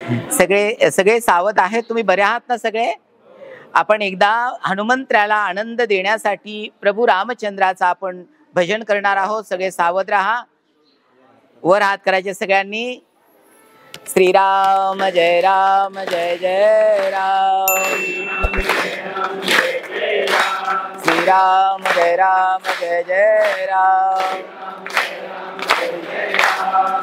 सगळे सगळे सावध आहेत, तुम्ही बरे आहात ना सगळे? आपण एकदा हनुमंताला आनंद देण्यासाठी प्रभू रामचंद्राचा आपण भजन करणार आहोत. सगळे सावध राहा. वर हात करायचे सगळ्यांनी. श्रीराम जय राम जय जय राम. श्रीराम जय राम जय जय राम.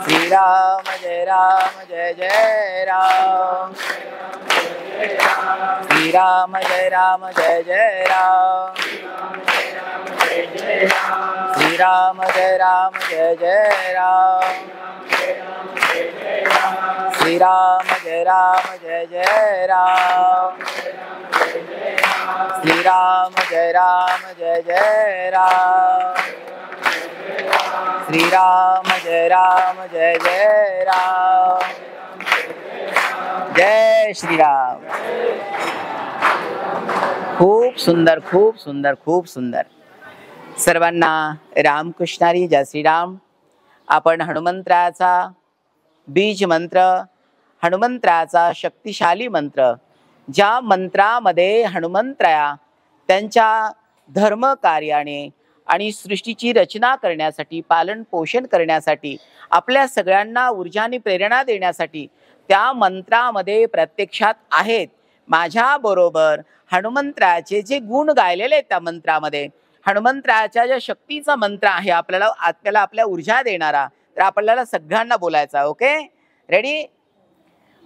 श्रीराम जय राम जय जय राम. श्रीराम जय राम जय जय राम. श्रीराम जय राम जय जय राम. श्रीराम जय राम जय जय राम. श्रीराम जय राम जय जय राम. श्रीराम जय राम जय जय राम. जय श्रीराम. खूप सुंदर, खूप सुंदर, खूप सुंदर. सर्वांना रामकृष्णारी जय श्रीराम. आपण हनुमंताचा बीज मंत्र, हनुमंताचा शक्तिशाली मंत्र, ज्या मंत्रामध्ये हनुमंतराया त्यांच्या धर्म कार्याने आणि सृष्टीची रचना करण्यासाठी, पालन पोषण करण्यासाठी, आपल्या सगळ्यांना ऊर्जाने प्रेरणा देण्यासाठी त्या मंत्रामध्ये प्रत्यक्षात आहेत. माझ्या बरोबर हनुमंतराचे जे गुण गायलेले आहेत त्या मंत्रामध्ये, हनुमंतराच्या ज्या शक्तीचा मंत्र आहे आपल्याला आपल्या ऊर्जा देणारा, तर आपल्याला सगळ्यांना बोलायचा. Okay, ready?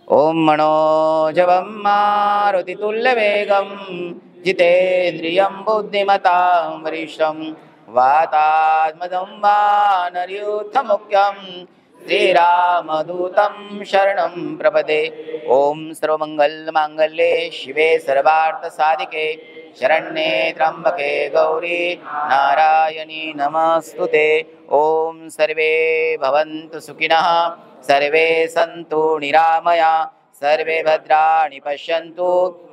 ओम मनोजवं मारुतितुल्य वेगम जितेंद्रियं बुद्धिमतां वरिष्ठं वातात्मजं वानरयूथमुख्यं श्रीरामदूतं शरणं प्रपदे. ओम सर्वमंगलमांगल्ये शिवे सर्वार्थसाधिके शरण्ये त्र्यंबके गौरी नारायणी नमस्तुते. ओम सर्वे भवन्तु सुखिनः, सर्वे सन्तु निरामया, सर्वे भद्राणि पश्यन्तु,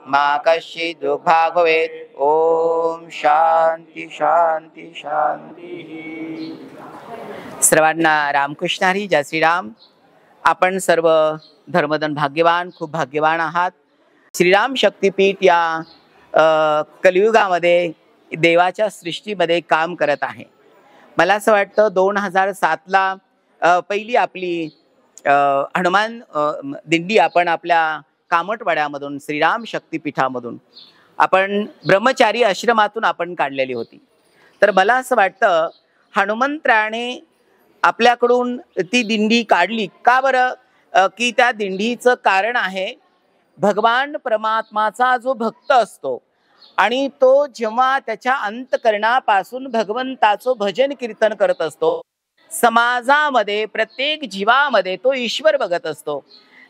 मा कश्चित् दुःखभाग् भवेत्. ओम शांती शांती शांती. सर्वांना रामकृष्णारी जय श्रीराम. आपण सर्व धर्मधन भाग्यवान, खूप भाग्यवान आहात. श्रीराम शक्तिपीठ या कलियुगामध्ये देवाच्या सृष्टीमध्ये काम करत आहे. मला असं वाटतं 2007ला पहिली आपली हनुमान दिंडी आपण आपल्या कामटवाड्यामधून, श्रीराम शक्तिपीठामधून, आपण ब्रह्मचारी आश्रमातून आपण काढलेली होती. तर मला असं वाटतं हनुमंताने आपल्याकडून ती दिंडी काढली. का बरं? की त्या दिंडीचं कारण आहे, भगवान परमात्माचा जो भक्त असतो आणि तो जेव्हा त्याच्या अंतकरणापासून भगवंताचं भजन कीर्तन करत असतो, समाजामध्ये प्रत्येक जीवामध्ये तो ईश्वर बघत असतो.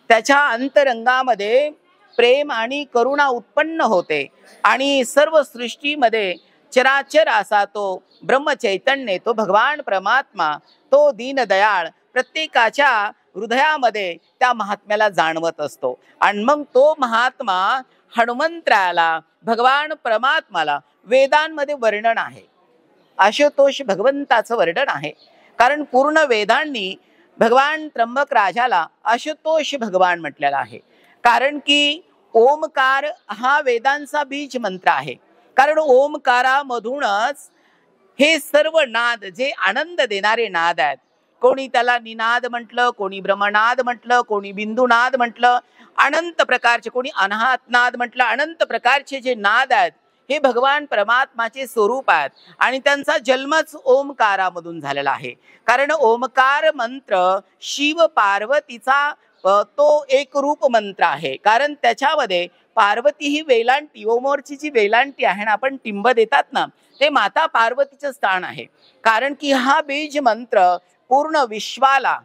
त्याच्या अंतरंगामध्ये प्रेम आणि करुणा उत्पन्न होते आणि सर्व सृष्टीमध्ये चराचर असा तो ब्रह्मचैतन्य, तो भगवान परमात्मा, तो दीनदयाळ प्रत्येकाच्या हृदयामध्ये त्या महात्म्याला जाणवत असतो. आणि मग तो महात्मा हनुमंताला, भगवान परमात्माला वेदांमध्ये वर्णन आहे, आशुतोष भगवंताचं वर्णन आहे. कारण पूर्ण वेदांनी भगवान त्र्यंबक राजाला आशुतोष भगवान म्हटलेला आहे. कारण की ओमकार हा वेदांचा बीज मंत्र आहे. कारण ओमकारामधूनच हे सर्व नाद, जे आनंद देणारे नाद आहेत, कोणी त्याला निनाद म्हटलं, कोणी ब्रह्मनाद म्हटलं, कोणी बिंदुनाद म्हटलं, अनंत प्रकारचे, कोणी अनाहत नाद म्हटलं, अनंत प्रकारचे जे नाद आहेत हे भगवान परमात्माचे स्वरूप आहेत आणि त्यांचा जन्मच ओमकारामधून झालेला आहे. कारण ओमकार मंत्र शिव पार्वतीचा तो एक रूप मंत्र आहे. कारण त्याच्यामध्ये पार्वती ही वेलांटी, ओमवरची जी वेलांटी आहे ना, आपण टिंब देतात ना, ते माता पार्वतीचं स्थान आहे. कारण की हा बीज मंत्र पूर्ण विश्वाला,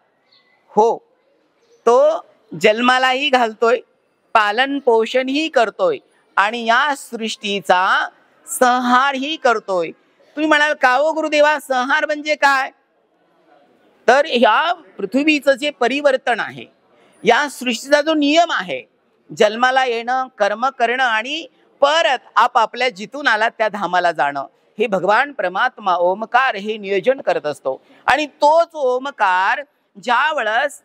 हो, तो जन्मालाही घालतोय, पालन पोषणही करतोय आणि या सृष्टीचा संहारही करतोय. तुम्ही म्हणाल का हो गुरुदेवा, संहार म्हणजे काय? तर ह्या पृथ्वीचं जे परिवर्तन आहे, या सृष्टीचा जो नियम आहे, जन्माला येणं, कर्म करणं आणि परत आपापल्या जिथून आला त्या धामाला जाणं, हे भगवान परमात्मा ओमकार हे नियोजन करत असतो. आणि तोच ओमकार ज्या वेळेस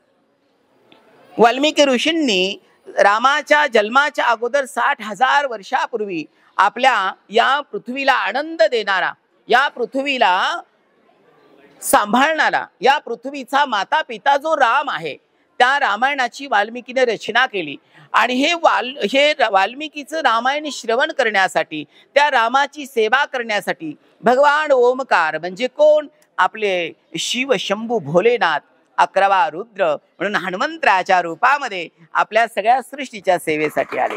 वाल्मिकी ऋषींनी रामाच्या जन्माच्या अगोदर 60,000 वर्षापूर्वी आपल्या या पृथ्वीला आनंद देणारा, या पृथ्वीला सांभाळणारा, या पृथ्वीचा माता पिता जो राम आहे, त्या रामायणाची वाल्मिकीने रचना केली. आणि हे वाल्मिकीचं रामायण श्रवण करण्यासाठी, त्या रामाची सेवा करण्यासाठी भगवान ओमकार म्हणजे कोण? आपले शिव शंभू भोलेनाथ 11वा रुद्र म्हणून हनुमंतराच्या रूपामध्ये आपल्या सगळ्या सृष्टीच्या सेवेसाठी आले,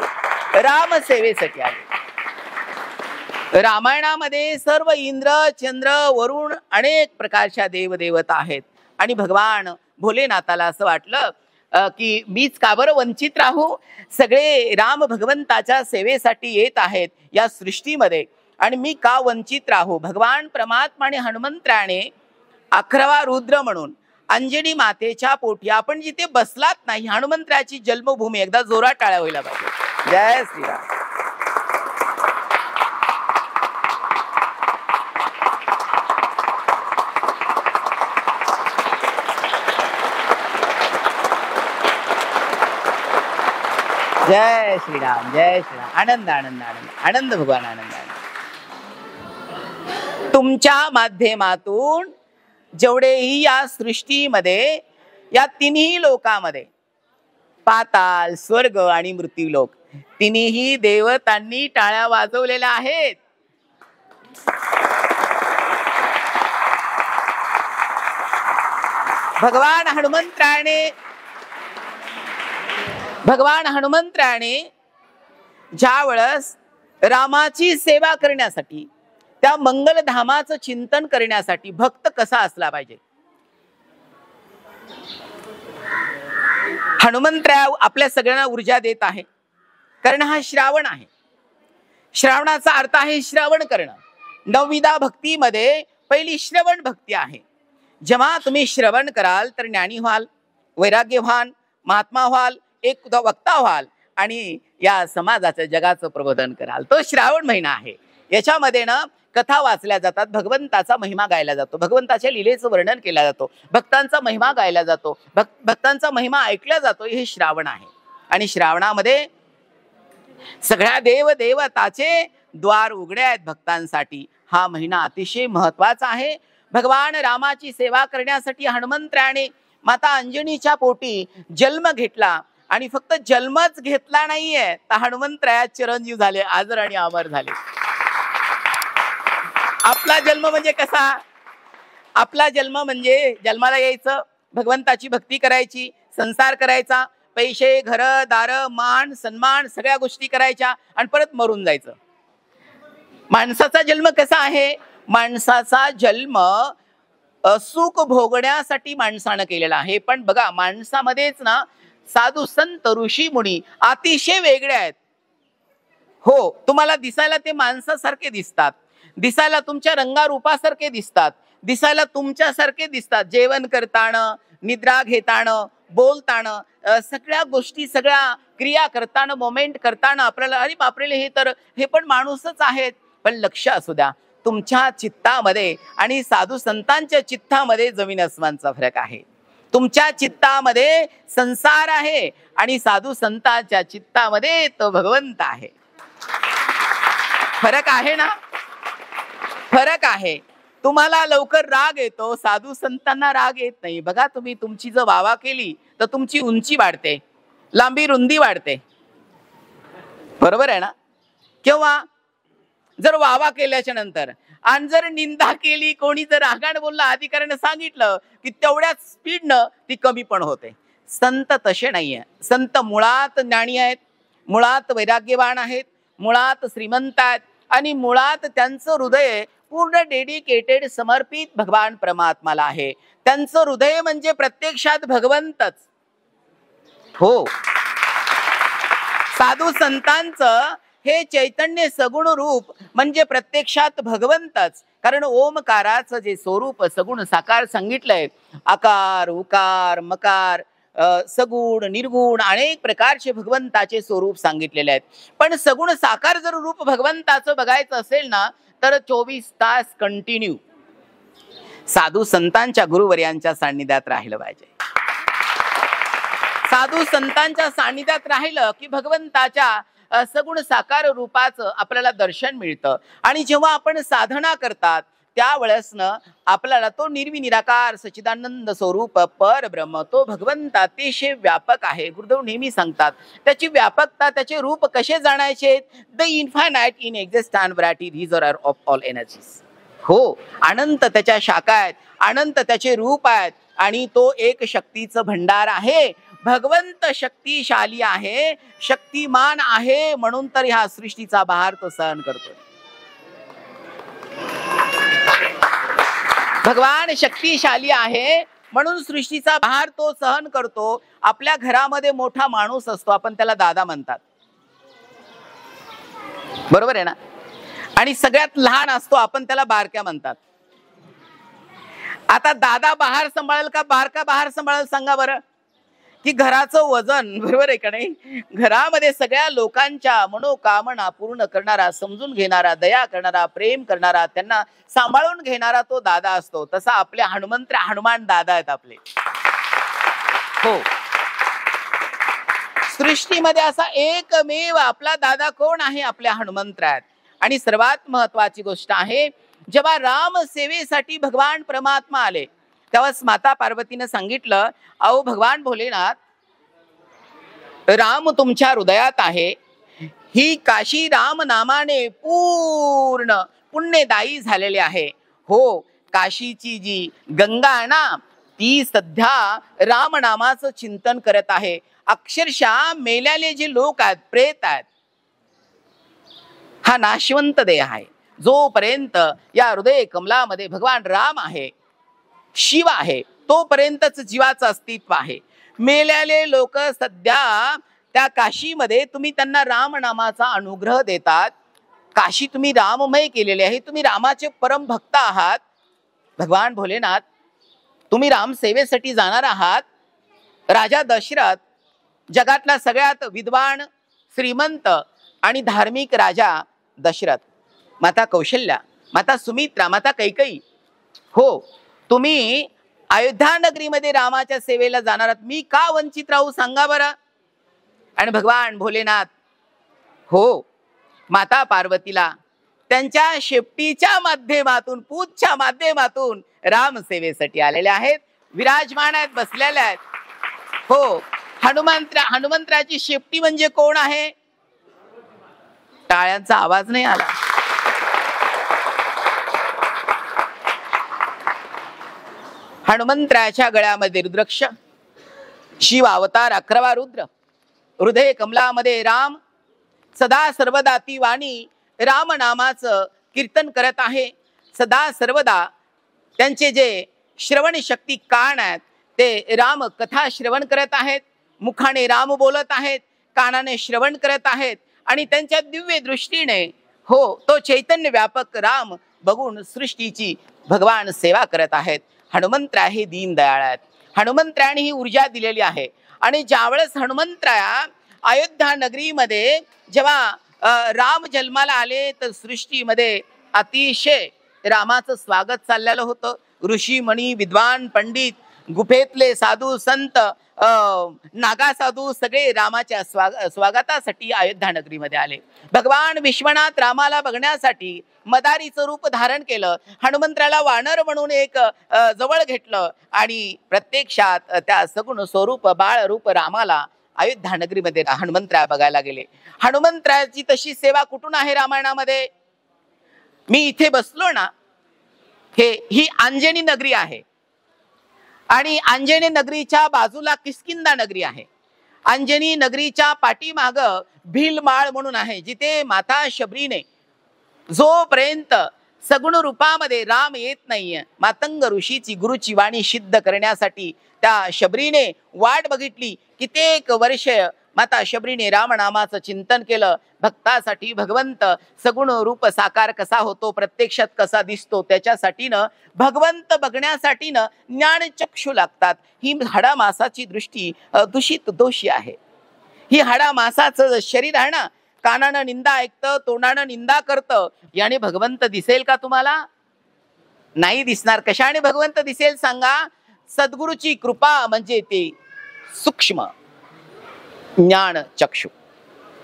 राम सेवेसाठी आले. रामायणामध्ये सर्व इंद्र चंद्र वरुण अनेक प्रकारच्या देवदेवता आहेत. आणि भगवान भोलेनाथाला असं वाटलं की मीच का बरं वंचित राहू? सगळे राम भगवंताच्या सेवेसाठी येत आहेत या सृष्टीमध्ये, आणि मी का वंचित राहू? भगवान परमात्मा आणि हनुमंतराने 11वा रुद्र म्हणून अंजनी मातेच्या पोटी, आपण जिथे बसलात नाही, हनुमंतराची जन्मभूमी, एकदा जोरात टाळ्या व्हायला पाहिजे. जय श्रीराम. जय श्रीराम, जय श्रीराम. आनंद आनंद आनंद आनंद भगवान आनंद. तुमच्या माध्यमातून जेवढेही या सृष्टीमध्ये, या तिन्ही लोकांमध्ये, पाताल, स्वर्ग आणि मृत्यूलोक, तिन्ही देवतांनी टाळ्या वाजवलेल्या आहेत. भगवान हनुमंतराने ज्या वेळेस रामाची सेवा करण्यासाठी, त्या मंगलधामाचं चिंतन करण्यासाठी भक्त कसा असला पाहिजे, हनुमंतराव आपल्या सगळ्यांना ऊर्जा देत आहे. कारण हा श्रावण आहे. श्रावणाचा अर्थ आहे श्रवण करणं. नवविधा भक्तीमध्ये पहिली श्रवण भक्ती आहे. जेव्हा तुम्ही श्रवण कराल तर ज्ञानी व्हाल, वैराग्यवान, महात्मा व्हाल, एक वक्ता व्हाल आणि या समाजाचं जगाचं प्रबोधन कराल. तो श्रावण महिना आहे. याच्यामध्ये ना कथा वाचल्या जातात, भगवंताचा महिमा गायला जातो, भगवंताच्या लीलेचं वर्णन केला जातो, भक्तांचा महिमा गायला जातो, भक्तांचा महिमा ऐकला जातो. हे श्रावण आहे. आणि श्रावणामध्ये सगळ्या देव देवताचे द्वार उघडे आहेत भक्तांसाठी. हा महिना अतिशय महत्वाचा आहे. भगवान रामाची सेवा करण्यासाठी हनुमंतराने माता अंजनीच्या पोटी जन्म घेतला. आणि फक्त जन्मच घेतला नाहीये, तर हनुमंतरायात चिरंजीव झाले, आजर आणि अमर झाले. आपला जन्म म्हणजे कसा? आपला जन्म म्हणजे जन्माला यायचं, भगवंताची भक्ती करायची, संसार करायचा, पैसे, घर, दार, मान, सन्मान सगळ्या गोष्टी करायच्या आणि परत मरून जायचं. माणसाचा जन्म कसा आहे? माणसाचा जन्म सुख भोगण्यासाठी माणसानं केलेला आहे. पण बघा, माणसामध्येच ना साधू संत ऋषी मुनी अतिशय वेगळे आहेत. हो, तुम्हाला दिसायला ते माणसासारखे दिसतात, दिसायला तुमच्या रंगारूपासारखे दिसतात, दिसायला तुमच्यासारखे दिसतात. जेवण करताना, निद्रा घेताना, बोलताना, सगळ्या गोष्टी, सगळ्या क्रिया करताना, मोमेंट करताना आपल्याला अरे बापरे, हे पण माणूसच आहेत. पण लक्ष असू द्या, तुमच्या चित्तामध्ये आणि साधू संतांच्या चित्तामध्ये जमीन अस्मानचा फरक आहे. तुमच्या चित्तामध्ये संसार आहे आणि साधू संतांच्या चित्तामध्ये तो भगवंत आहे. फरक आहे ना? फरक आहे. तुम्हाला लवकर राग येतो, साधू संतांना राग येत नाही. बघा, तुम्ही तुमची जर वावा केली तर तुमची उंची वाढते, लांबी रुंदी वाढते, बरोबर आहे ना? किंवा जर वावा केल्याच्या नंतर आणि जर निंदा केली, कोणी जर रागाने बोलला, अधिकाऱ्याने सांगितलं की तेवढ्याच स्पीडनं ती कमी पण होते. संत तसे नाहीये. संत मुळात ज्ञानी आहेत, मुळात वैराग्यवान आहेत, मुळात श्रीमंत आहेत आणि मुळात त्यांचं हृदय पूर्ण डेडिकेटेड, समर्पित भगवान परमात्माला आहे. त्यांचं हृदय म्हणजे प्रत्यक्षात भगवंतच. हो, साधू संतांचं हे चैतन्य सगुण रूप म्हणजे प्रत्यक्षात भगवंतच. कारण ओमकाराचं जे स्वरूप सगुण साकार सांगितलंय, आकार, उकार, मकार, सगुण, निर्गुण अनेक प्रकारचे भगवंताचे स्वरूप सांगितलेले आहेत. पण सगुण साकार जर रूप भगवंताचं बघायचं असेल ना, तर 24 तास कंटिन्यू साधू संतांच्या गुरुवर्यांच्या सान्निध्यात राहिलं पाहिजे. साधू संतांच्या सानिध्यात राहिलं की भगवंताच्या सगुण साकार रूपाचं आपल्याला दर्शन मिळतं. आणि जेव्हा आपण साधना करतात त्यावेळेस आपल्याला तो निर्वी निराकार सच्चिदानंद स्वरूप परब्रह्म तो भगवंत अतिशय व्यापक आहे. गुरुदेव नेहमी सांगतात त्याची व्यापकता, त्याचे रूप कसे जाणायचे? The infinite in existent variety reservoir of all energies. हो, अनंत त्याच्या शाखा आहेत, अनंत त्याचे रूप आहेत आणि तो एक शक्तीचं भंडार आहे. भगवंत शक्तिशाली आहे, शक्तिमान आहे, म्हणून तर ह्या सृष्टीचा बहार तो सहन करतो. भगवान शक्तिशाली आहे म्हणून सृष्टीचा बहार तो सहन करतो. आपल्या घरामध्ये मोठा माणूस असतो, आपण त्याला दादा म्हणतात, बरोबर आहे ना? आणि सगळ्यात लहान असतो, आपण त्याला बारक्या म्हणतात. आता दादा बहार सांभाळेल का बारका बहार सांभाळेल? सांगा बरं. की घराचं वजन, बरोबर आहे का नाही? घरामध्ये सगळ्या लोकांच्या मनोकामना पूर्ण करणारा, समजून घेणारा, दया करणारा, प्रेम करणारा, त्यांना सांभाळून घेणारा तो दादा असतो. तसा आपले हनुमान दादा आहेत आपले. हो, सृष्टीमध्ये असा एकमेव आपला दादा कोण आहे? आपल्या हनुमंतरायात. आणि सर्वात महत्वाची गोष्ट आहे, जेव्हा राम सेवेसाठी भगवान परमात्मा आले तेव्हा माता पार्वतीने सांगितलं, अहो भगवान भोलेनाथ, राम तुमच्या हृदयात आहे. ही काशी राम नामाने पूर्ण पुण्यदायी झालेली आहे. हो, काशीची जी गंगा आहे ना, ती सध्या राम नामाचं चिंतन करत आहे. अक्षरशः मेलेले जे लोक आहेत, प्रेत आहेत, हा नाशवंत देह आहे. जोपर्यंत या हृदय कमलामध्ये भगवान राम आहे, शिव आहे, तोपर्यंतच जीवाचं अस्तित्व आहे. मेलेले लोक सध्या त्या काशीमध्ये तुम्ही त्यांना राम नामाचा अनुग्रह देतात. काशी तुम्ही राममय केलेली आहे, तुम्ही रामाचे परम भक्त आहात. भगवान भोलेनाथ, तुम्ही राम सेवेसाठी जाणार आहात. राजा दशरथ, जगातला सगळ्यात विद्वान, श्रीमंत आणि धार्मिक राजा दशरथ, माता कौशल्या, माता सुमित्रा, माता कैकेयी, हो, तुम्ही अयोध्या नगरीमध्ये रामाच्या सेवेला जाणार आहात. मी का वंचित राहू सांगा बरं? आणि भगवान भोलेनाथ, हो, माता पार्वतीला त्यांच्या शेपटीच्या माध्यमातून, पूजच्या माध्यमातून राम सेवेसाठी आलेले आहेत, विराजमान आहेत, बसलेले आहेत. हो, हनुमंतराची शेपटी म्हणजे कोण आहे? टाळ्यांचा आवाज नाही आला. हनुमंतराच्या गळ्यामध्ये रुद्राक्ष, शिव अवतार 11 रुद्र, हृदय कमलामध्ये राम, सदा सर्वदा ती वाणी राम नामाचं कीर्तन करत आहे. सदा सर्वदा त्यांचे जे श्रवण शक्ती कान आहेत ते राम कथा श्रवण करत आहेत. मुखाने राम बोलत आहेत, कानाने श्रवण करत आहेत आणि त्यांच्या दिव्य दृष्टीने, हो, तो चैतन्य व्यापक राम बघून सृष्टीची भगवान सेवा करत आहेत. हनुमंतराय हे दीनदयाळ आहेत. हनुमंतरायाने ही ऊर्जा दिलेली आहे. आणि ज्यावेळेस हनुमंतराया अयोध्या नगरीमध्ये जेव्हा राम जन्माला आले तर सृष्टीमध्ये अतिशय रामाचं स्वागत चाललेलं होतं. ऋषी मणी, विद्वान पंडित, गुफेतले साधू संत, नागा साधू सगळे रामाच्या स्वागतासाठी अयोध्या नगरीमध्ये आले. भगवान विश्वनाथ रामाला बघण्यासाठी मदारीचं रूप धारण केलं. हनुमंतराला वानर म्हणून एक जवळ घेतलं आणि प्रत्यक्षात त्या सगुण स्वरूप बाळ रूप रामाला अयोध्या नगरीमध्ये हनुमंतराय बघायला गेले. हनुमंतरायाची तशी सेवा कुठून आहे रामायणामध्ये? मी इथे बसलो ना, ही अंजनी नगरी आहे आणि अंजनी नगरीच्या बाजूला किष्किंधा नगरी आहे. अंजनी नगरीच्या पाठीमाग भीलमाळ म्हणून आहे, जिथे माता शबरीने जोपर्यंत सगुण रूपामध्ये राम येत नाहीये, मातंग ऋषीची गुरुची वाणी सिद्ध करण्यासाठी त्या शबरीने वाट बघितली. कित्येक वर्ष माता शबरीने रामनामाचं चिंतन केलं. भक्तासाठी भगवंत सगुण रूप साकार कसा होतो, प्रत्यक्षात कसा दिसतो, त्याच्यासाठी भगवंत बघण्यासाठी ज्ञानचक्षु लागतात. ही हाडामासाची दृष्टी दूषित दोषी आहे. ही हाडामासाचं शरीर आहे ना, कानानं निंदा ऐकतं, तोंडानं निंदा करतं. याने भगवंत दिसेल का तुम्हाला? नाही दिसणार. कशाने भगवंत दिसेल सांगा? सद्गुरूची कृपा म्हणजे ते सूक्ष्म, ज्ञान चक्षु,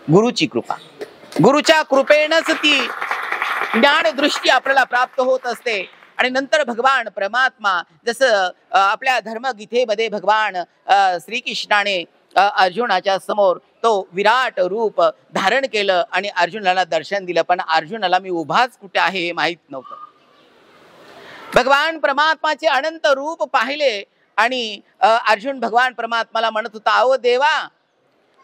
गुरुची कृपा. गुरुच्या कृपेनच ती ज्ञान दृष्टी आपल्याला प्राप्त होत असते. आणि नंतर भगवान परमात्मा जसं आपल्या धर्मगीतेमध्ये भगवान श्रीकृष्णाने अर्जुनाच्या समोर तो विराट रूप धारण केलं आणि अर्जुनाला दर्शन दिलं. पण अर्जुनाला मी उभाच कुठे आहे हे माहित नव्हतं. भगवान परमात्माचे अनंत रूप पाहिले आणि अर्जुन भगवान परमात्माला म्हणत होता, अहो देवा,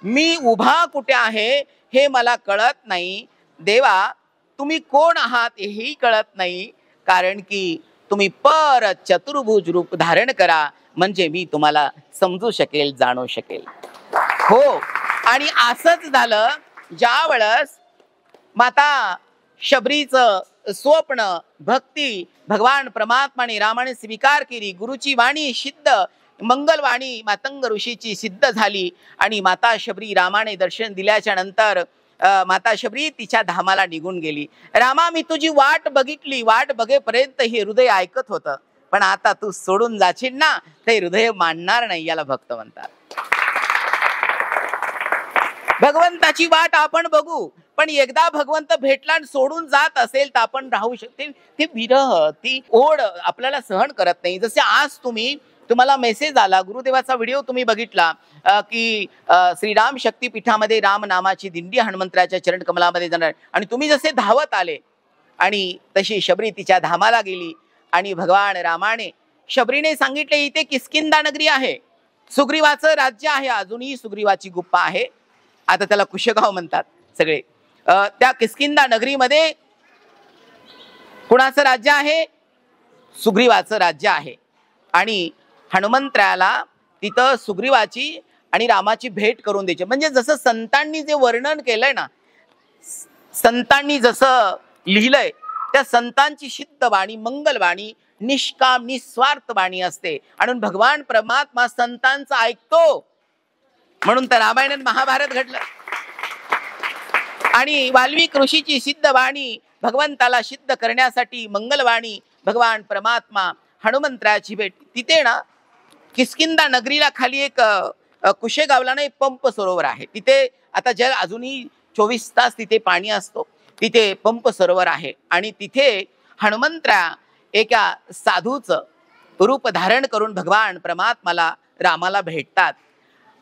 मी उभा कुठे आहे हे मला कळत नाही. देवा, तुम्ही कोण आहात हेही कळत नाही. कारण की तुम्ही पर चतुर्भुज रूप धारण करा, म्हणजे मी तुम्हाला समजू शकेल, जाणू शकेल. हो, आणि असंच झालं. ज्या वेळेस माता शबरीचं स्वप्न भक्ती भगवान परमात्माने रामाने स्वीकार केली. गुरुची वाणी सिद्ध, मंगलवाणी मातंग ऋषीची सिद्ध झाली आणि माता शबरी रामाने दर्शन दिल्याच्या नंतर माता शबरी तिच्या धामाला निघून गेली. रामा, मी तुझी वाट बघितली, वाट बघेपर्यंत हे हृदय ऐकत होतं, पण आता तू सोडून जाशील ना, ते हृदय मानणार नाही. याला भक्त म्हणतात. भगवंताची वाट आपण बघू, पण एकदा भगवंत भेटला आणि सोडून जात असेल तर आपण राहू शकते. ते विरह, ती ओढ आपल्याला सहन करत नाही. जसे आज तुम्हाला मेसेज आला, गुरुदेवाचा व्हिडिओ तुम्ही बघितला की श्रीराम शक्तीपीठामध्ये राम नामाची दिंडी हनुमंतराच्या चरण कमलामध्ये जाणार, आणि तुम्ही जसे धावत आले आणि तशी शबरी तिच्या धामाला गेली. आणि भगवान रामाने शबरीने सांगितले, इथे किष्किंधा नगरी आहे, सुग्रीवाचं राज्य आहे, अजूनही सुग्रीवाची गुप्पा आहे. आता त्याला कुशगाव म्हणतात सगळे. त्या किष्किंधा नगरीमध्ये कुणाचं राज्य आहे? सुग्रीवाचं राज्य आहे. आणि हनुमंतरायाला तिथं सुग्रीवाची आणि रामाची भेट करून द्यायची. म्हणजे जसं संतांनी जे वर्णन केलंय ना, संतांनी जसं लिहिलंय, त्या संतांची सिद्ध वाणी, मंगलवाणी, निष्काम निस्वार्थ वाणी असते. आणि भगवान परमात्मा संतांचं ऐकतो, म्हणून तर रामायण महाभारत घडलं. आणि वाल्मिक ऋषीची सिद्ध वाणी भगवंताला सिद्ध करण्यासाठी मंगलवाणी भगवान परमात्मा हनुमंतरायाची भेट. तिथे ना किष्किंधा नगरीला खाली एक कुशेगावला ना एक पंप सरोवर आहे. तिथे आता जल अजूनही 24 तास तिथे पाणी असतो. तिथे पंप सरोवर आहे आणि तिथे हनुमंतराया एका साधूचं रूप धारण करून भगवान परमात्माला रामाला भेटतात.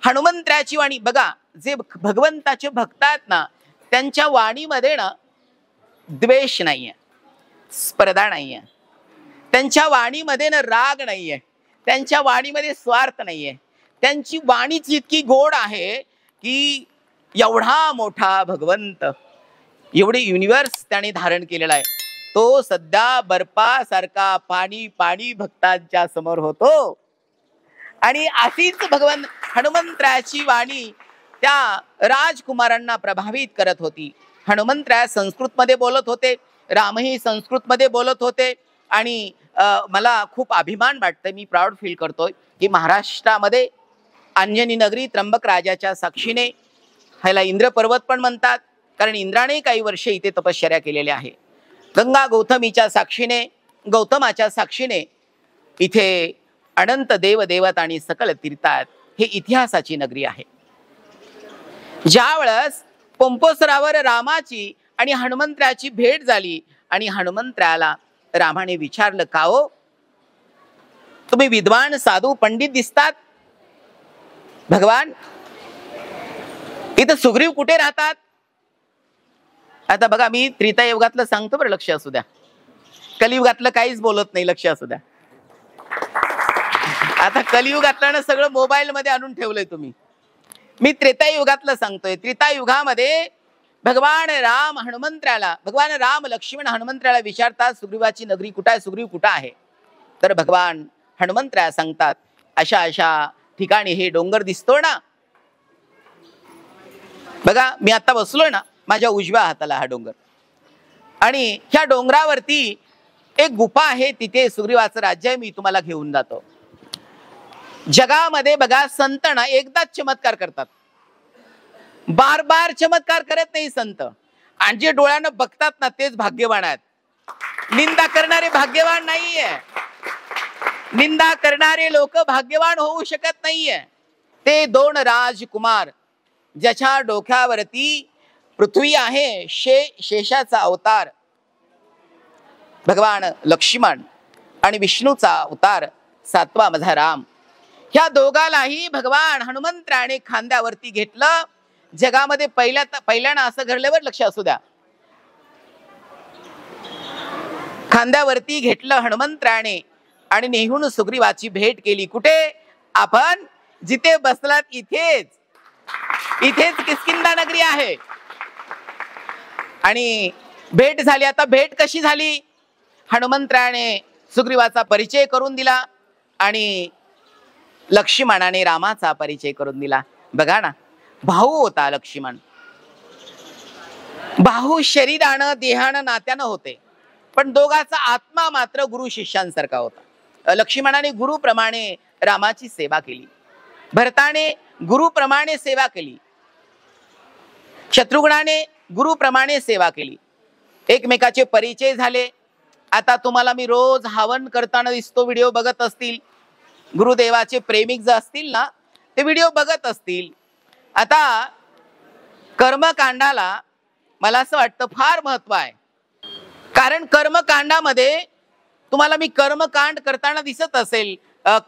हनुमंतरायाची वाणी बघा, जे भगवंताचे भक्त आहेत ना, त्यांच्या वाणीमध्ये ना द्वेष नाहीये, स्पर्धा नाहीये, त्यांच्या वाणीमध्ये ना राग नाहीये, त्यांच्या वाणीमध्ये स्वार्थ नाहीये. त्यांची वाणीच इतकी गोड आहे की एवढा मोठा भगवंत, एवढे युनिवर्स त्याने धारण केलेला आहे, तो सध्या बर्फासारखा पाणी पाणी भक्तांच्या समोर होतो. आणि अशीच भगवंत हनुमंतरायाची वाणी त्या राजकुमारांना प्रभावित करत होती. हनुमंतराय संस्कृतमध्ये बोलत होते, रामही संस्कृतमध्ये बोलत होते. आणि मला खूप अभिमान वाटतं, मी प्राऊड फील करतोय की महाराष्ट्रामध्ये अंजनी नगरी त्र्यंबक राजाच्या साक्षीने, ह्याला इंद्र पर्वत पण म्हणतात कारण इंद्राने काही वर्षे इथे तपश्चर्या केलेली आहे, गंगा गौतमीच्या साक्षीने, गौतमाच्या साक्षीने इथे अनंत देव देवत आणि सकल तीर्थात, हे इतिहासाची नगरी आहे. ज्या वेळेस पंपोसरावर रामाची आणि हनुमंतरायाची भेट झाली आणि हनुमंतरायाला रामाने विचारलं, का हो तुम्ही विद्वान साधू पंडित दिसतात, भगवान इथं सुग्रीव कुठे राहतात? आता बघा, मी त्रेतायुगातलं सांगतो बरं, लक्ष असू द्या. कलियुगातलं काहीच बोलत नाही, लक्ष असू द्या. आता कलियुगातलं ना सगळं मोबाईल मध्ये आणून ठेवलंय तुम्ही. मी त्रेतायुगातलं सांगतोय. त्रेतायुगामध्ये भगवान राम हनुमंतरायाला, भगवान राम लक्ष्मण हनुमंतरायाला विचारतात, सुग्रीवाची नगरी कुठं आहे, सुग्रीव कुठं आहे? तर भगवान हनुमंतराया सांगतात, अशा अशा ठिकाणी हे डोंगर दिसतो ना, बघा मी आता बसलोय ना, माझ्या उजव्या हाताला हा डोंगर, आणि ह्या डोंगरावरती एक गुफा आहे, तिथे सुग्रीवाचं राज्य आहे, मी तुम्हाला घेऊन जातो. जगामध्ये बघा, संत ना एकदाच चमत्कार करतात, बार बार चमत्कार करत नाही संत. आणि जे डोळ्यानं बघतात ना तेच भाग्यवान आहेत. निंदा करणारे भाग्यवान नाहीये. निंदा करणारे लोक भाग्यवान होऊ शकत नाहीये. ते दोन राजकुमार ज्याच्या डोक्यावरती पृथ्वी आहे, शेषाचा अवतार भगवान लक्ष्मण आणि विष्णूचा अवतार सातवा माझा राम, ह्या दोघालाही भगवान हनुमंतराने खांद्यावरती घेतलं. जगामध्ये पहिल्यांदा असं घडल्यावर लक्ष असू द्या, खांद्यावरती घेतलं हनुमंतराने आणि नेहून सुग्रीवाची भेट केली. कुठे? आपण जिथे बसलात इथेच किष्किंधा नगरी आहे. आणि भेट झाली. आता भेट कशी झाली? हनुमंतराने सुग्रीवाचा परिचय करून दिला आणि लक्ष्मणाने रामाचा परिचय करून दिला. बघा ना, भाऊ होता लक्ष्मण. भाऊ शरीरानं देहानं नात्यानं होते, पण दोघाचा आत्मा मात्र गुरु शिष्यांसारखा होता. लक्ष्मणाने गुरुप्रमाणे रामाची सेवा केली, भरताने गुरुप्रमाणे सेवा केली, शत्रुघ्नाने गुरुप्रमाणे सेवा केली. एकमेकाचे परिचय झाले. आता तुम्हाला मी रोज हवन करताना दिसतो, व्हिडिओ बघत असतील, गुरुदेवाचे प्रेमिक जे असतील ना ते व्हिडिओ बघत असतील. आता कर्मकांडाला मला असं वाटतं फार महत्व आहे, कारण कर्मकांडामध्ये तुम्हाला मी कर्मकांड करताना दिसत असेल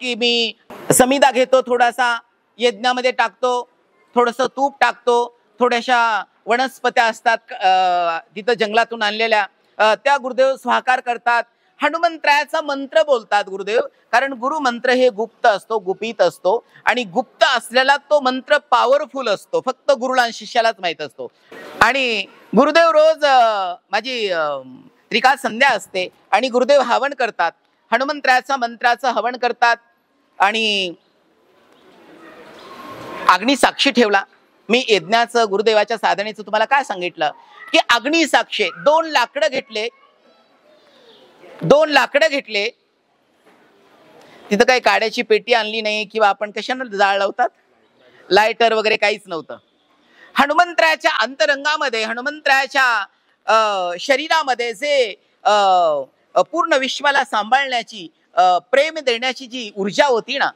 की मी समिधा घेतो, थोडासा यज्ञामध्ये टाकतो, थोडंसं तूप टाकतो, थोड्याशा वनस्पत्या असतात तिथं जंगलातून आणलेल्या, त्या गुरुदेव स्वाकार करतात. हनुमंतरायाचा मंत्र बोलतात गुरुदेव, कारण गुरु मंत्र हे गुप्त असतो, गुपित असतो, आणि गुप्त असलेला तो मंत्र पॉवरफुल असतो, फक्त गुरुला आणि शिष्यालाच माहित असतो. आणि गुरुदेव रोज माझी त्रिकाळ संध्या असते आणि गुरुदेव हवन करतात, हनुमंतरायाचा मंत्राचं हवन करतात. आणि अग्नी साक्षी ठेवला. मी यज्ञाचं गुरुदेवाच्या साधनेचं तुम्हाला काय सांगितलं की अग्नी साक्षी, 2 लाकडं घेतले. तिथं काही काड्याची पेटी आणली नाही किंवा आपण कशाने जाळ लावतात, लायटर वगैरे काहीच नव्हतं. हनुमंतरायाच्या अंतरंगामध्ये, हनुमंतरायाच्या शरीरामध्ये जे पूर्ण विश्वाला सांभाळण्याची, प्रेम देण्याची जी ऊर्जा होती ना,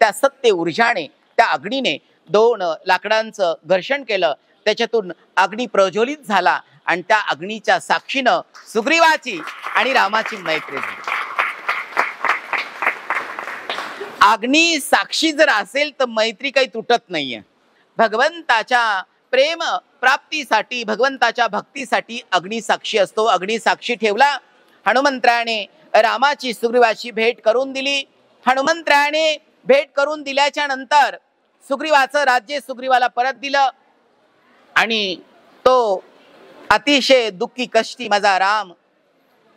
त्या सत्य ऊर्जाने, त्या अग्नीने 2 लाकडांचं घर्षण केलं. त्याच्यातून अग्नी प्रज्वलित झाला आणि त्या अग्नीच्या साक्षीनं सुग्रीवाची आणि रामाची मैत्री झाली. अग्नी साक्षी जर असेल तर मैत्री काही तुटत नाहीये. भगवंताच्या प्रेम प्राप्तीसाठी, भगवंताच्या भक्तीसाठी अग्नी साक्षी असतो. अग्नी साक्षी ठेवला. हनुमंतरायाने रामाची सुग्रीवाची भेट करून दिली. हनुमंतरायाने भेट करून दिल्याच्या नंतर सुग्रीवाचं राज्य सुग्रीवाला परत दिलं आणि तो अतिशय दुःखी कष्टी माझा राम,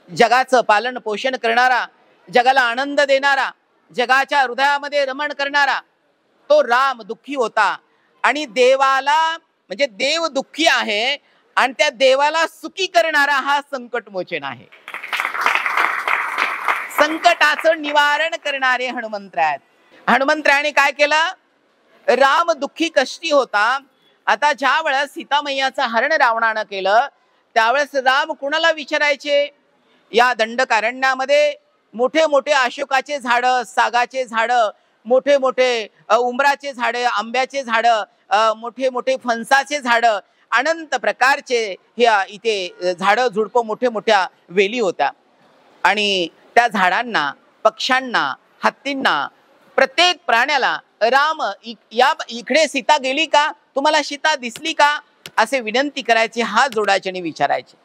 जगाचं पालन पोषण करणारा, जगाला आनंद देणारा, जगाच्या हृदयामध्ये रमण करणारा तो राम दुःखी होता. आणि देवाला, म्हणजे देव दुःखी आहे आणि त्या देवाला सुखी करणारा हा संकटमोचन आहे. संकटाचं निवारण करणारे हनुमंतराय. हनुमंतरायाने काय केलं? राम दुःखी कष्टी होता. आता ज्या वेळेस सीतामय्याचं हरण रावणानं केलं त्यावेळेस राम कुणाला विचारायचे? या दंडकारण्यामध्ये मोठे मोठे अशोकाचे झाड, सागाचे झाड, मोठे मोठे उंबराचे झाड, आंब्याचे झाड, मोठे मोठे फणसाचे झाड, अनंत प्रकारचे इथे झाड झुडपं, मोठे मोठ्या वेली होत्या. आणि त्या झाडांना, पक्ष्यांना, हत्तींना, प्रत्येक प्राण्याला राम इकडे सीता गेली का, तुम्हाला सीता दिसली का, असे विनंती करायचे, हात जोडायचे आणि विचारायचे.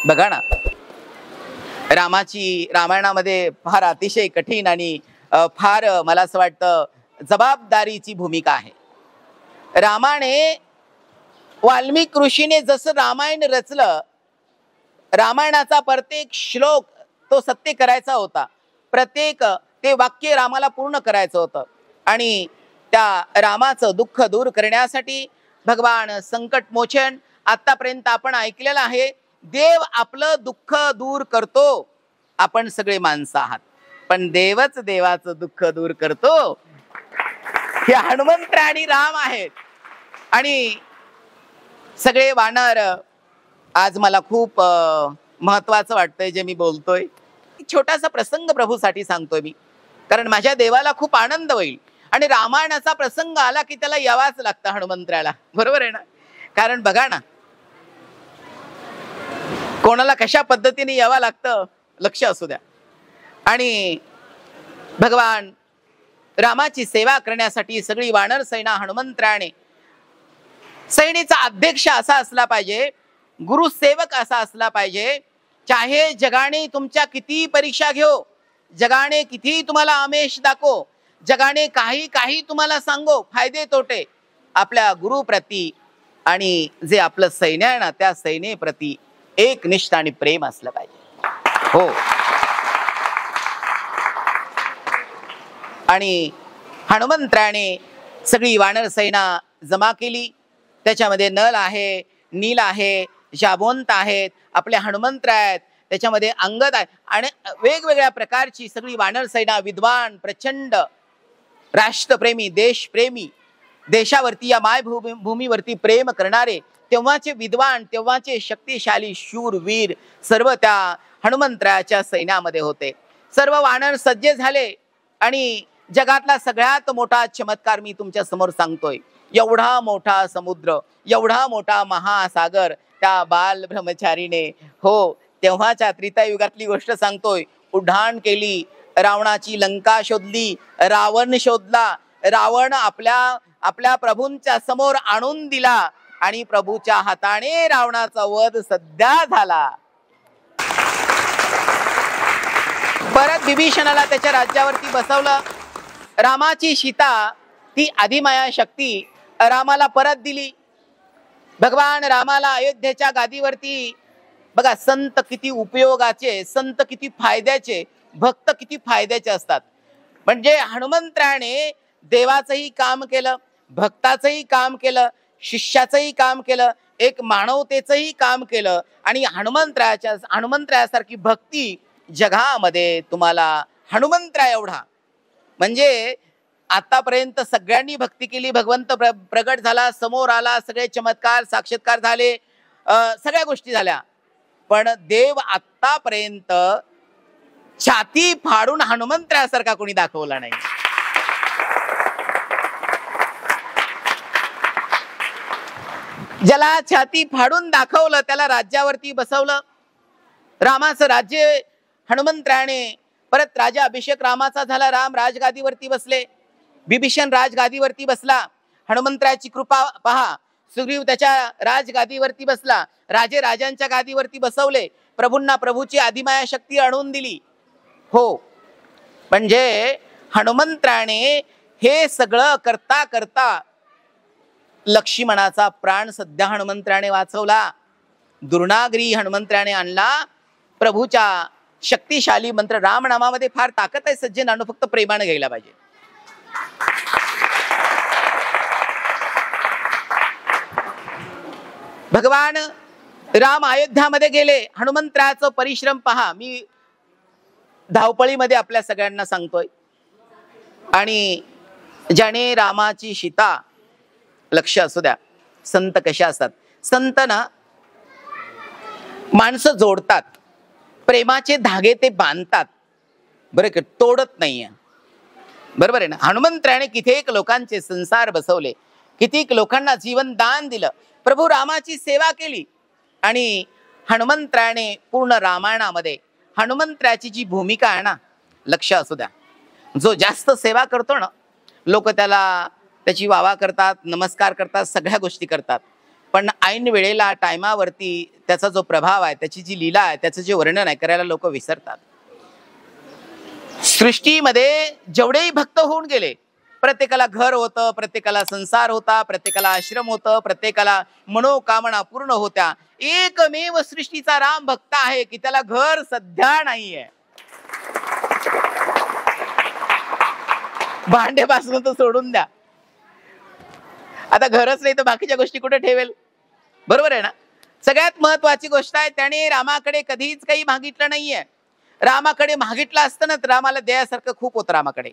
बघा ना, रामाची रामायणामध्ये फार अतिशय कठीण आणि फार मला असं वाटतं जबाबदारीची भूमिका आहे. रामाने, वाल्मिक ऋषीने जसं रामायण रचलं, रामायणाचा प्रत्येक श्लोक तो सत्य करायचा होता, प्रत्येक ते वाक्य रामाला पूर्ण करायचं होतं. आणि त्या रामाचं दुःख दूर करण्यासाठी भगवान संकट मोचन, आतापर्यंत आपण ऐकलेलं आहे, देव आपलं दुःख दूर करतो. आपण सगळे माणसं आहात, पण देवच देवाचं दुःख दूर करतो. हे हनुमंत आणि राम आहेत. आणि सगळे वानर, आज मला खूप महत्वाचं वाटतंय जे मी बोलतोय. छोटासा प्रसंग प्रभूसाठी सांगतोय मी, कारण माझ्या देवाला खूप आनंद होईल. आणि रामायणाचा प्रसंग आला की त्याला यावाच लागतं हनुमंतराला, बरोबर आहे ना. कारण बघा ना, कोणाला कशा पद्धतीने यावं लागतं लक्ष असू द्या. आणि भगवान रामाची सेवा करण्यासाठी सगळी वानर सेना हनुमंतराने, सैनेचा अध्यक्ष असा असला पाहिजे, गुरुसेवक असा असला पाहिजे. चाहे जगाने तुमच्या किती परीक्षा घेऊ, जगाने किती तुम्हाला आमेश दाखव, जगाने काही काही तुम्हाला सांगो फायदे तोटे, आपल्या गुरुप्रती आणि जे आपलं सैन्य आहे ना त्या सैन्याप्रती एकनिष्ठ आणि प्रेम असलं पाहिजे. हो. आणि हनुमंतराने सगळी वानर सेना जमा केली. त्याच्यामध्ये नल आहे, नील आहे, जाबवंत आहेत, आपले हनुमंत आहेत, त्याच्यामध्ये अंगद आहे आणि वेगवेगळ्या प्रकारची सगळी वानर सेना, विद्वान, प्रचंड राष्ट्रप्रेमी, देशप्रेमी, देशावरती या मायभूमीवरती प्रेम करणारे तेव्हाचे विद्वान, तेव्हाचे शक्तिशाली शूरवीर सर्व त्या हनुमंतराच्या सैन्यामध्ये होते. सर्व वानर सज्ज झाले आणि जगातला सगळ्यात मोठा चमत्कार मी तुमच्या समोर सांगतोय. एवढा मोठा समुद्र, एवढा मोठा महासागर त्या बाल ब्रह्मचारीने, हो तेव्हाच्या त्रेतायुगातली गोष्ट सांगतोय, उड्डाण केली. रावणाची लंका शोधली, रावण शोधला, रावण आपल्या प्रभूंच्या समोर आणून दिला आणि प्रभूच्या हाताने रावणाचा वध सध्या झाला. परत विभीषणाला त्याच्या राज्यावरती बसवलं. रामाची सीता ती आदिमाया शक्ती रामाला परत दिली. भगवान रामाला अयोध्येच्या गादीवरती बघा, संत किती उपयोगाचे, संत किती फायद्याचे, भक्त किती फायद्याचे असतात. म्हणजे हनुमंतराने देवाचंही काम केलं, भक्ताचंही काम केलं, शिष्याचंही काम केलं, एक मानवतेचंही काम केलं. आणि हनुमंतरासारखी भक्ती जगामध्ये तुम्हाला हनुमंतरा एवढा, म्हणजे आतापर्यंत सगळ्यांनी भक्ती केली, भगवंत प्रगट झाला, समोर आला, सगळे चमत्कार साक्षात्कार झाले, सगळ्या गोष्टी झाल्या, पण देव आतापर्यंत छाती फाडून हनुमंतरासारखा कोणी दाखवला नाही. ज्याला छाती फाडून दाखवलं त्याला राज्यावरती बसवलं. रामाचं राज्य हनुमंतराने, परत राजा अभिषेक रामाचा झाला, राम राजगादीवरती बसले, विभीषण राजगादीवरती बसला. हनुमंतराची कृपा पहा, सुग्रीव त्याच्या राजगादीवरती बसला, राजे राजांच्या गादीवरती बसवले, प्रभूंना प्रभूची आदिमाया शक्ती आणून दिली. हो, म्हणजे हनुमंतराने हे सगळं करता करता लक्ष्मणाचा प्राण सध्या हनुमंतराने वाचवला. दुर्नागरी हनुमंतराने आणला. प्रभूच्या शक्तिशाली मंत्र, रामनामामध्ये फार ताकद आहे सज्जनांनो, फक्त प्रेमाने घ्यायला पाहिजे. भगवान राम अयोध्यामध्ये गेले. हनुमंतराचं परिश्रम पहा, मी धावपळीमध्ये आपल्या सगळ्यांना सांगतोय. आणि ज्याने रामाची सीता, लक्ष असू द्या, संत कशा असतात, संत ना माणसं जोडतात, प्रेमाचे धागे ते बांधतात, बरं का, तोडत नाहीये, बरोबर आहे ना. हनुमंतराने कित्येक लोकांचे संसार बसवले, कित्येक लोकांना जीवन दान दिलं, प्रभू रामाची सेवा केली. आणि हनुमंतराने पूर्ण रामायणामध्ये हनुमंतराची जी भूमिका आहे ना, लक्ष असू द्या, जो जास्त सेवा करतो ना, लोक त्याची वावा करतात, नमस्कार करतात, सगळ्या गोष्टी करतात, पण ऐन वेळेला टायमावरती त्याचा जो प्रभाव आहे, त्याची जी लीला आहे, त्याचं जे वर्णन आहे करायला लोक विसरतात. सृष्टीमध्ये जेवढेही भक्त होऊन गेले, प्रत्येकाला घर होतं, प्रत्येकाला संसार होता, प्रत्येकाला आश्रम होतं, प्रत्येकाला मनोकामना पूर्ण होत्या. एकमेव सृष्टीचा राम भक्त आहे की त्याला घर सध्या नाहीये. भांडेपासून तर सोडून द्या, आता घरच नाही तर बाकीच्या गोष्टी कुठे ठेवेल, बरोबर आहे ना. सगळ्यात महत्वाची गोष्ट आहे, त्याने रामाकडे कधीच काही मागितलं नाहीये. रामाकडे मागितलं असतं ना तर रामाला द्यायसारखं खूप होतं, रामाकडे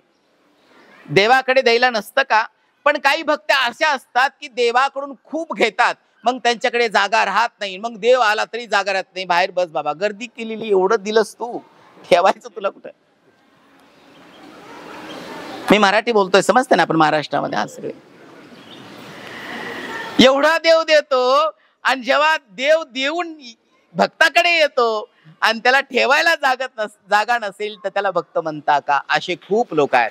देवाकडे द्यायला नसतं का. पण काही भक्त अशा असतात की देवाकडून खूप घेतात, मग त्यांच्याकडे जागा राहत नाही, मग देव आला तरी जागा राहत नाही, बाहेर बस बाबा, गर्दी केलेली, एवढं दिलंस तू, ठेवायचं तुला कुठं. मी मराठी बोलतोय, समजते ना आपण महाराष्ट्रामध्ये हा सगळे. एवढा देव देतो आणि जेव्हा देव देऊन भक्ताकडे येतो आणि त्याला ठेवायला जागा नसेल तर त्याला भक्त म्हणता का? असे खूप लोक आहेत,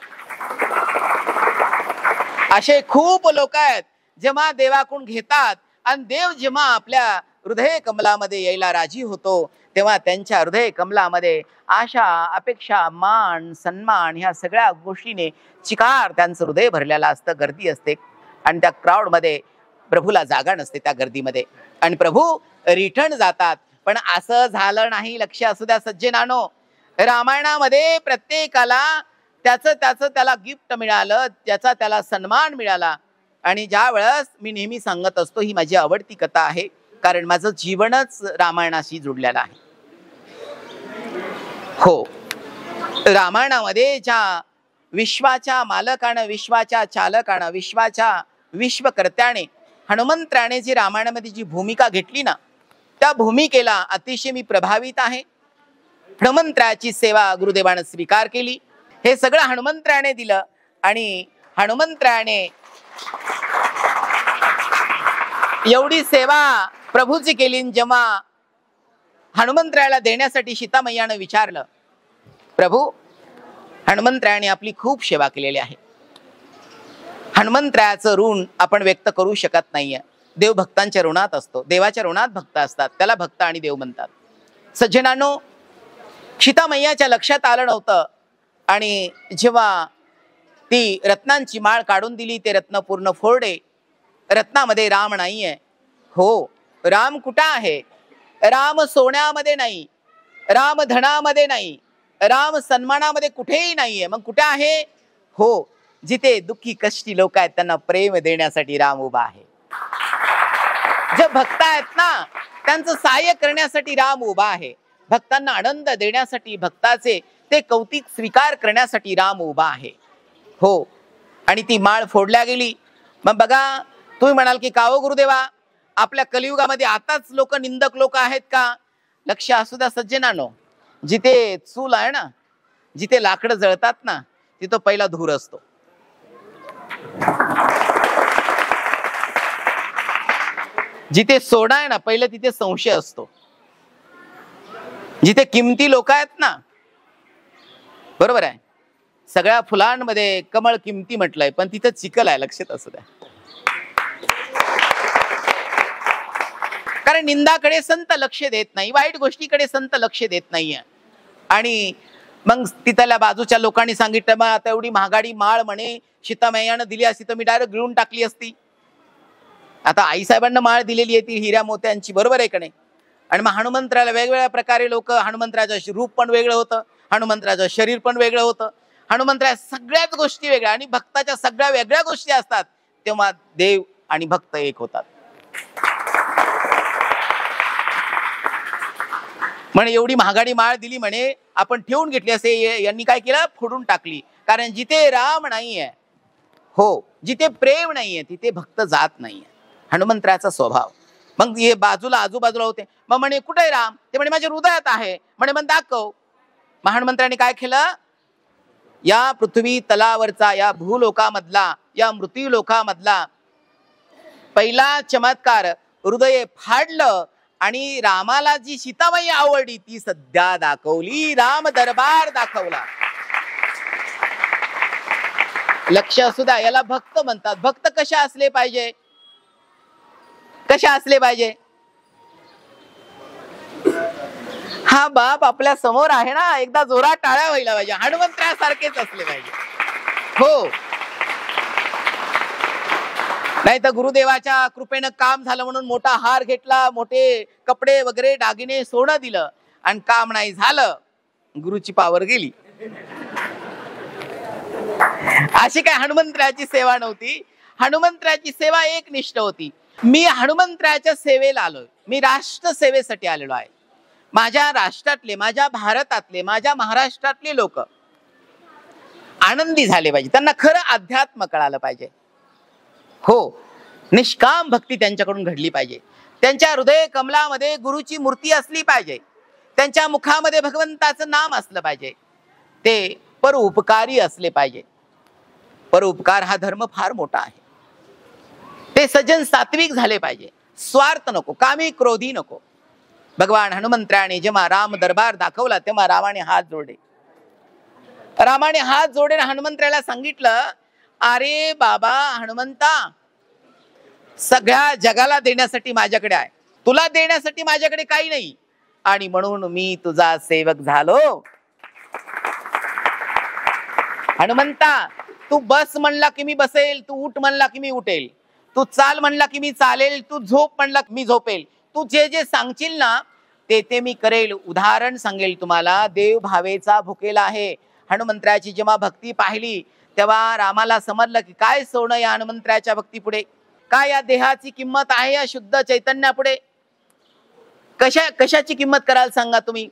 असे खूप लोक आहेत. जेव्हा देवाकडून घेतात आणि देव जेव्हा आपल्या हृदय कमलामध्ये यायला राजी होतो तेव्हा त्यांच्या हृदय कमलामध्ये आशा, अपेक्षा, मान, सन्मान ह्या सगळ्या गोष्टीने चिकार त्यांचं हृदय भरलेलं असतं. गर्दी असते आणि त्या क्राऊडमध्ये प्रभूला जागा नसते त्या गर्दीमध्ये, आणि प्रभू रिटर्न जातात. पण असं झालं नाही. लक्ष असू द्या सज्जनानो, रामायणामध्ये प्रत्येकाला त्याचं त्याला गिफ्ट मिळालं, त्याचा त्याला सन्मान मिळाला. आणि ज्या वेळेस मी नेहमी सांगत असतो, ही माझी आवडती कथा आहे, कारण माझं जीवनच रामायणाशी जुडलेलं आहे. हो, रामायणामध्ये ज्या विश्वाच्या मालकानं, विश्वाच्या चालकानं, विश्वकर्त्याने, हनुमंतराने जी रामायणामध्ये जी भूमिका घेतली ना, त्या भूमिकेला अतिशय मी प्रभावित आहे. हनुमंतराची सेवा गुरुदेवानं स्वीकार केली. हे सगळं हनुमंतराने दिलं आणि हनुमंतराने एवढी सेवा प्रभूची केली. जेव्हा हनुमंतरायाला देण्यासाठी सीतामैयानं विचारलं, प्रभू हनुमंतरायाने आपली खूप सेवा केलेली आहे, हनुमंतरायाचं ऋण आपण व्यक्त करू शकत नाहीये. देव भक्तांच्या ऋणात असतो, देवाच्या ऋणात भक्त असतात, त्याला भक्त आणि देव म्हणतात. सज्जनांनो, सीतामैयाच्या लक्षात आलं नव्हतं आणि जेव्हा ती रत्नांची माळ काढून दिली, ते रत्न पूर्ण फोडे. रत्नामध्ये राम नाहीये. हो, राम कुठं आहे? राम सोन्यामध्ये नाही, राम धनामध्ये नाही, राम सन्मानामध्ये कुठेही नाहीये. मग कुठे आहे? हो, जिथे दुःखी कष्टी लोक आहेत त्यांना प्रेम देण्यासाठी राम उभा आहे. जे भक्त आहेत ना, त्यांचं सहाय्य करण्यासाठी राम उभा आहे. भक्तांना आनंद देण्यासाठी, भक्ताचे ते कौतिक स्वीकार करण्यासाठी राम उभा आहे. हो, आणि ती माळ फोडल्या गेली. मग बघा, तुम्ही म्हणाल की का हो गुरुदेवा, आपल्या कलियुगामध्ये आताच लोक निंदक लोक आहेत का? लक्ष असू द्या सज्जनानो, जिथे चूल आहे ना, जिथे लाकडं जळतात ना, तिथं पहिला धूर असतो. जिथे सोडा आहे ना, पहिलं तिथे संशय असतो. जिथे किमती लोक आहेत ना, बरोबर आहे, सगळ्या फुलांमध्ये कमळ किमती म्हटलंय, पण तिथं चिखल आहे. लक्षात असू द्या, कारण निंदाकडे संत लक्ष देत नाही, वाईट गोष्टीकडे संत लक्ष देत नाहीये. आणि मग तिथल्या बाजूच्या लोकांनी सांगितलं, मग आता एवढी महागाडी माळ म्हणे सीतामैयानं दिली असती तर मी डायरेक्ट गिळून टाकली असती. आता आईसाहेबांना माळ दिलेली आहे ती हिऱ्या मोत्यांची, बरोबर आहे का नाही? आणि मग हनुमंतराला वेगवेगळ्या प्रकारे लोक, हनुमंतराचं रूप पण वेगळं होतं, हनुमंतराचं शरीर पण वेगळं होतं, हनुमंतरा सगळ्याच गोष्टी वेगळ्या, आणि भक्ताच्या सगळ्या वेगळ्या गोष्टी असतात. तेव्हा देव आणि भक्त एक होतात. म्हणे एवढी महागाडी माळ दिली म्हणे, आपण ठेवून घेतली असे, यांनी काय केलं? फोडून टाकली. कारण जिथे राम नाहीये, हो, जिथे प्रेम नाहीये तिथे भक्त जात नाहीये. हनुमंतराचा स्वभाव. मग हे बाजूला आजूबाजूला होते. मग म्हणे कुठे आहे राम? ते म्हणे माझ्या हृदयात आहे. म्हणे मग दाखव. मग हनुमंतराने काय केलं? या पृथ्वी तलावरचा, या भूलोकामधला, या मृत्यू लोकामधला पहिला चमत्कार, हृदय फाडलं आणि रामाला जी सीताबाई आवडली ती सध्या दाखवली. राम दरबार दाखवला. लक्ष असू द्या, याला भक्त म्हणतात. भक्त कशा असले पाहिजे? कशा असले पाहिजे? हा बाप आपल्या समोर आहे ना, एकदा जोरात टाळ्या व्हायला पाहिजे. हनुमंतरासारखेच असले पाहिजे. हो, नाही तर गुरुदेवाच्या कृपेनं काम झालं म्हणून मोठा हार घेतला, मोठे कपडे वगैरे दागिने सोनं दिलं, आणि काम नाही झालं, गुरुची पावर गेली. अशी काय हनुमंतराची सेवा नव्हती. हनुमंतराची सेवा एकनिष्ठ होती. मी हनुमंतराच्या सेवेला आलोय, मी राष्ट्र सेवेसाठी आलेलो आहे. माझ्या राष्ट्रातले, माझ्या भारतातले, माझ्या महाराष्ट्रातले लोक आनंदी झाले पाहिजे, त्यांना खरं अध्यात्म कळालं पाहिजे. हो, निष्काम भक्ती त्यांच्याकडून घडली पाहिजे. त्यांच्या हृदय कमलामध्ये गुरुची मूर्ती असली पाहिजे. त्यांच्या मुखामध्ये भगवंताचं नाम असलं पाहिजे. ते परोपकारी असले पाहिजे. परोपकार हा धर्म फार मोठा आहे. ते सज्जन सात्विक झाले पाहिजे, स्वार्थ नको, कामी क्रोधी नको. भगवान हनुमंताने जेव्हा राम दरबार दाखवला तेव्हा रामाने हात जोडले. रामाने हात जोडून हनुमंताला सांगितलं, अरे बाबा हनुमंता, सगळ्या जगाला देण्यासाठी माझ्याकडे आहे, तुला देण्यासाठी माझ्याकडे काही नाही, आणि म्हणून मी तुझा सेवक झालो. हनुमंता, तू बस म्हणला की मी बसेल, तू उठ म्हणला की मी उठेल, तू चाल म्हणला की मी चालेल, तू झोप म्हणला की मी झोपेल, तू जे जे सांगशील ना ते मी करेल. उदाहरण सांगेल तुम्हाला, देव भावेचा भुकेला आहे. हनुमंताची जेव्हा भक्ती पाहिली तेव्हा रामाला समजलं की काय सोनं या हनुमंताच्या भक्ती पुढे, काय या देहाची किंमत आहे या शुद्ध चैतन्यापुढे. कशाची किंमत कराल सांगा तुम्ही.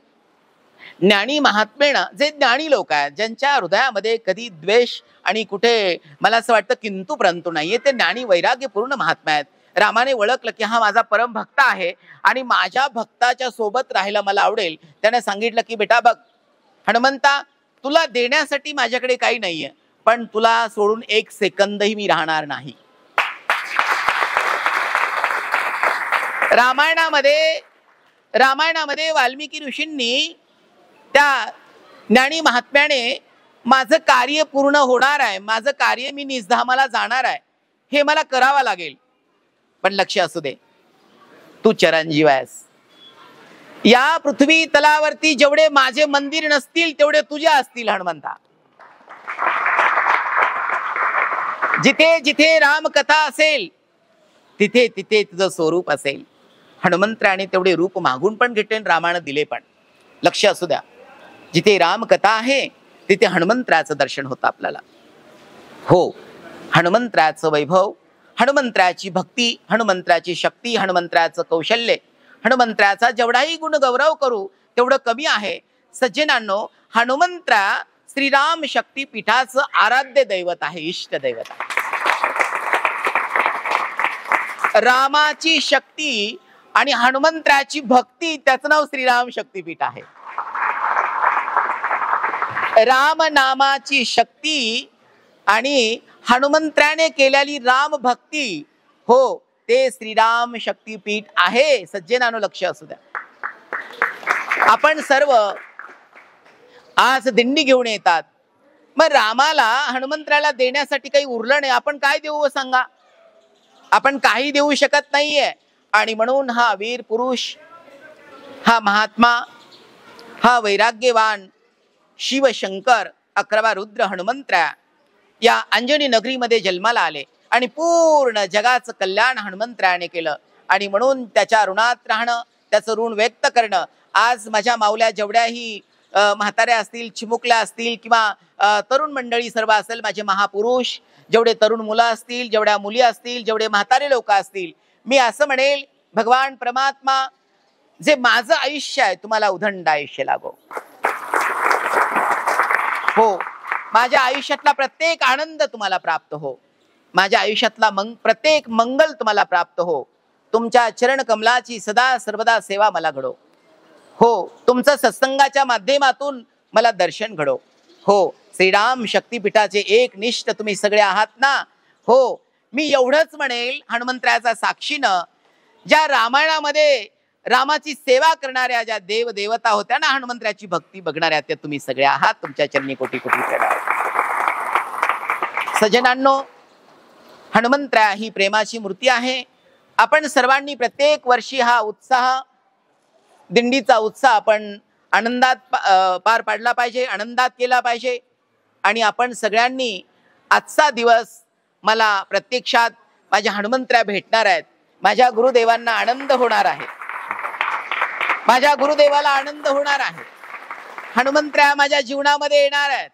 ज्ञानी महात्मेनं, जे ज्ञानी लोक आहेत, ज्यांच्या हृदयामध्ये कधी द्वेष आणि कुठे मला असं वाटतं किंतु परंतु नाहीये, ते ज्ञानी वैराग्यपूर्ण महात्मा आहेत. रामाने ओळखलं की हा माझा परम भक्त आहे आणि माझ्या भक्ताच्या सोबत राहायला मला आवडेल. त्याने सांगितलं की बेटा बघ हनुमंता, तुला देण्यासाठी माझ्याकडे काही नाहीये, पण तुला सोडून एक सेकंदही मी राहणार नाही. रामायणामध्ये वाल्मिकी ऋषींनी त्या ज्ञानी महात्म्याने माझं कार्य पूर्ण होणार आहे, माझं कार्य मी निजधामाला जाणार आहे, हे मला करावं लागेल, पण लक्ष असू दे, तू चिरंजीव आहेस. या पृथ्वी तलावरती जेवढे माझे मंदिर नसतील तेवढे तुझे असतील हनुमंता. जिथे जिथे रामकथा असेल तिथे तिथे तुझं स्वरूप असेल. हनुमंताने तेवढे रूप मागून पण घेतले, रामानं दिले पण. लक्ष असू द्या, जिथे रामकथा आहे तिथे हनुमंताचं दर्शन होतं आपल्याला. हो, हनुमंताचं वैभव, हनुमंताची भक्ती, हनुमंताची शक्ती, हनुमंताचं कौशल्य, हनुमंताचा जेवढाही गुण गौरव करू तेवढं कमी आहे. सज्जनांनो, हनुमंता श्रीराम शक्तीपीठाचं आराध्य दैवत आहे, इष्ट दैवत आहे. रामाची शक्ती आणि हनुमंताची भक्ती, त्याचं नाव श्रीराम शक्तीपीठ आहे. राम नामाची शक्ती आणि हनुमंताने केलेली राम भक्ती, हो, ते श्रीराम शक्तीपीठ आहे. सज्जनानो, लक्ष असू द्या. आपण सर्व आज दिंडी घेऊन येतात, मग रामाला हनुमंताला देण्यासाठी काही उरलं नाही, आपण काय देऊ सांगा. आपण काही देऊ शकत नाहीये. आणि म्हणून हा वीर पुरुष, हा महात्मा, हा वैराग्यवान शिवशंकर 11वा रुद्र हनुमंतराय या अंजनी नगरीमध्ये जन्माला आले आणि पूर्ण जगाचं कल्याण हनुमंतरायाने केलं. आणि म्हणून त्याच्या ऋणात राहणं, त्याचं ऋण व्यक्त करणं. आज माझ्या माऊल्या जेवढ्याही म्हाताऱ्या असतील, चिमुकल्या असतील किंवा तरुण मंडळी सर्व असेल, माझे महापुरुष, जेवढे तरुण मुलं असतील, जेवढ्या मुली असतील, जेवढे म्हातारे लोक असतील, मी असं म्हणेल, भगवान परमात्मा जे माझं आयुष्य आहे तुम्हाला उदंड आयुष्य लागो. हो, माझ्या आयुष्यातला प्रत्येक आनंद तुम्हाला प्राप्त हो, माझ्या आयुष्यातला प्रत्येक मंगल तुम्हाला प्राप्त हो. तुमच्या चरण कमलाची सदा सर्वदा सेवा मला घडो. हो, तुमचं सत्संगाच्या माध्यमातून मला दर्शन घडो. हो, श्रीराम शक्तीपीठाचे एक निष्ठ तुम्ही सगळे आहात ना. हो, मी एवढंच म्हणेल, हनुमंताचा साक्षीनं, ज्या रामायणामध्ये रामाची सेवा करणाऱ्या ज्या देव देवता होत्या ना, हनुमंताची भक्ती बघणाऱ्या, त्या तुम्ही सगळे आहात. तुमच्या चरणी कोटी कोटी प्रणाम. सज्जनांनो, हनुमंतराय ही प्रेमाची मूर्ती आहे. आपण सर्वांनी प्रत्येक वर्षी हा उत्साह, दिंडीचा उत्साह आपण आनंदात पार पाडला पाहिजे, आनंदात केला पाहिजे. आणि आपण सगळ्यांनी आजचा दिवस, मला प्रत्यक्षात माझ्या हनुमंतराय भेटणार आहेत, माझ्या गुरुदेवांना आनंद होणार आहे, माझ्या गुरुदेवाला आनंद होणार आहे. हनुमंतराय माझ्या जीवनामध्ये येणार आहेत,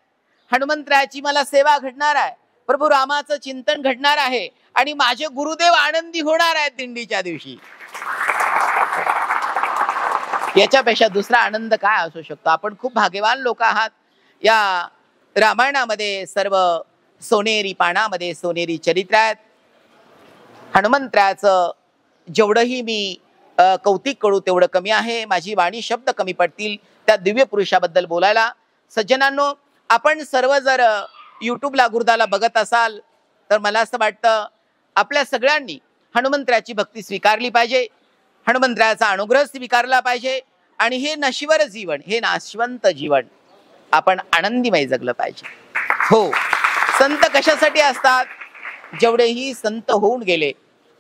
हनुमंतरायाची मला सेवा घडणार आहे, प्रभू रामाचं चिंतन घडणार आहे आणि माझे गुरुदेव आनंदी होणार आहेत दिंडीच्या दिवशी. याच्यापेक्षा दुसरा आनंद काय असू शकतो. आपण खूप भाग्यवान लोक आहात. या रामायणामध्ये सर्व सोनेरी पानामध्ये सोनेरी चरित्र आहेत. हनुमंतरायाचं जेवढंही मी कौतिक करू तेवढं कमी आहे. माझी वाणी शब्द कमी पडतील त्या दिव्य पुरुषाबद्दल बोलायला. सज्जनांनो, आपण सर्व जर यूट्यूबला गुरुदाला बघत असाल तर मला असं वाटतं आपल्या सगळ्यांनी हनुमंतराची भक्ती स्वीकारली पाहिजे, हनुमंतराचा अनुग्रह स्वीकारला पाहिजे आणि हे नश्वर जीवन, हे नाशवंत जीवन आपण आनंदीमय जगलं पाहिजे. हो, संत कशासाठी असतात? जेवढेही संत होऊन गेले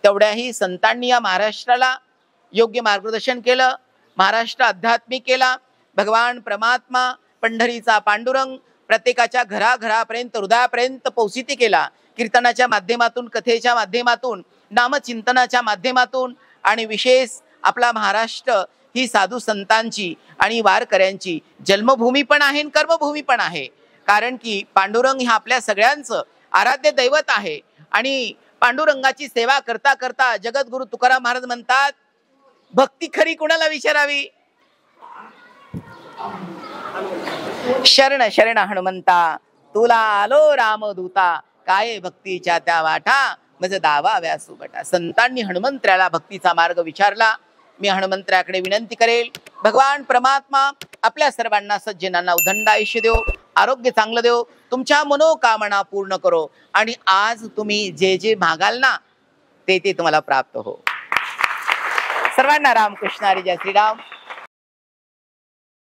तेवढ्याही संतांनी या महाराष्ट्राला योग्य मार्गदर्शन केलं, महाराष्ट्र आध्यात्मिक केला. भगवान परमात्मा पंढरीचा पांडुरंग प्रत्येकाच्या घराघरापर्यंत हृदयापर्यंत पोहोचित केला. कीर्तनाच्या माध्यमातून, कथेच्या माध्यमातून, नामचिंतनाच्या माध्यमातून आणि विशेष आपला महाराष्ट्र ही साधू संतांची आणि वारकऱ्यांची जन्मभूमी पण आहे, कर्मभूमी पण आहे. कारण की पांडुरंग हे आपल्या सगळ्यांचं आराध्य दैवत आहे आणि पांडुरंगाची सेवा करता करता जगद्गुरु तुकाराम महाराज म्हणतात, भक्ती खरी कुणाला विचारावी? शरण शरण हनुमंता, तुला आलो रामदूता, काय भक्तीच्या त्या वाटा, मज दावा व्यासू बटा. संतांनी हनुमंतराला भक्तीचा मार्ग विचारला. मी हनुमंतराकडे विनंती करेल, भगवान परमात्मा आपल्या सर्वांना सज्जनांना उदंड आयुष्य देव, आरोग्य चांगलं देव, तुमच्या मनोकामना पूर्ण करो आणि आज तुम्ही जे जे मागाल ना ते ते तुम्हाला प्राप्त हो. सर्वांना रामकृष्ण हरी, जय श्रीराम.